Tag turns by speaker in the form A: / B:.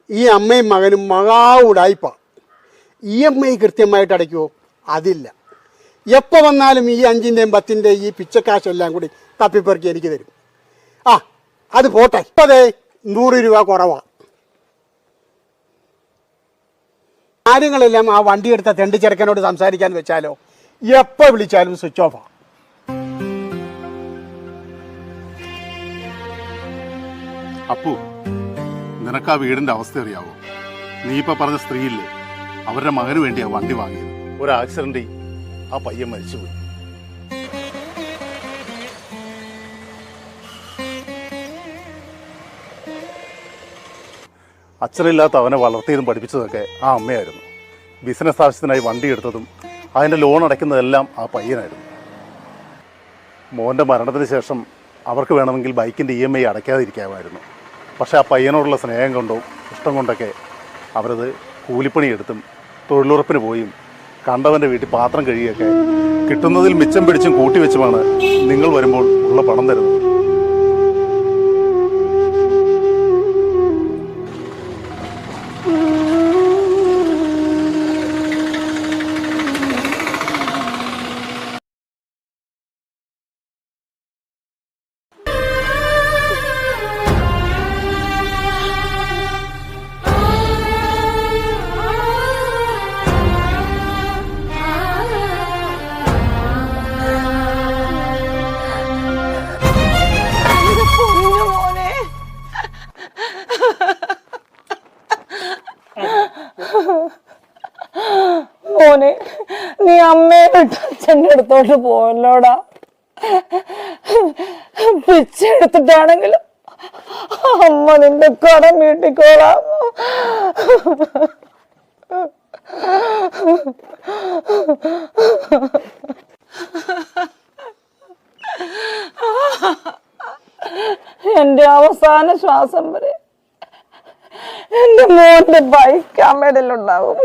A: ഈ അമ്മയും മകനും ഉടായിപ്പ. EMI കൃത്യമായിട്ട് അടയ്ക്കുമോ? അതില്ല. എപ്പോൾ വന്നാലും ഈ 5-ൻ്റെയും 10-ൻ്റെയും ഈ പിച്ചക്കാശെല്ലാം കൂടി തപ്പിപ്പെറുക്കി എനിക്ക് തരും. അത് പോട്ടെ, ഇപ്പോൾ അതെ 100 രൂപ കുറവാണ്. കാര്യങ്ങളെല്ലാം ആ വണ്ടി എടുത്ത തെണ്ടി ചെറുക്കനോട് സംസാരിക്കാൻ വെച്ചാലോ, എപ്പോൾ വിളിച്ചാലും സ്വിച്ച് ഓഫാണ്.
B: അപ്പു, നിനക്ക് ആ വീടിന്റെ അവസ്ഥ അറിയാവോ? നീ ഇപ്പൊ പറഞ്ഞ സ്ത്രീയില്ലേ, അവരുടെ മകന് വേണ്ടിയാ വണ്ടി വാങ്ങിയത്. ഒരു ആക്സിഡന്റിൽ ആ പയ്യൻ മരിച്ചുപോയി. അച്ഛനില്ലാത്ത അവനെ വളർത്തിയതും പഠിപ്പിച്ചതൊക്കെ ആ അമ്മയായിരുന്നു. ബിസിനസ് ആവശ്യത്തിനായി വണ്ടി എടുത്തതും അതിൻ്റെ ലോൺ അടയ്ക്കുന്നതെല്ലാം ആ പയ്യനായിരുന്നു. മോൻ്റെ മരണത്തിന് ശേഷം അവർക്ക് വേണമെങ്കിൽ ബൈക്കിൻ്റെ EMI അടയ്ക്കാതിരിക്കാമായിരുന്നു. പക്ഷേ ആ പയ്യനോടുള്ള സ്നേഹം കൊണ്ടോ ഇഷ്ടം കൊണ്ടൊക്കെ അവരത് കൂലിപ്പണിയെടുത്തും തൊഴിലുറപ്പിന് പോയും കണ്ടവൻ്റെ വീട്ടിൽ പാത്രം കഴുകിയൊക്കെ കിട്ടുന്നതിൽ മിച്ചം പിടിച്ചും കൂട്ടിവെച്ചുമാണ് നിങ്ങൾ വരുമ്പോൾ ഉള്ള പണം തരുന്നത്.
C: മോനെ, നീ അമ്മയെ വിട്ട് അച്ഛൻ്റെ അടുത്തോട്ട് പോയല്ലോടാ. പിച്ചെടുത്തിട്ടാണെങ്കിലും അമ്മ നിന്റെ കടം വീട്ടിക്കോളാം. എന്റെ അവസാന ശ്വാസം വരെ എന്റെ മോന്റെ ബൈക്ക് അമ്മയുടെ ഉണ്ടാവും.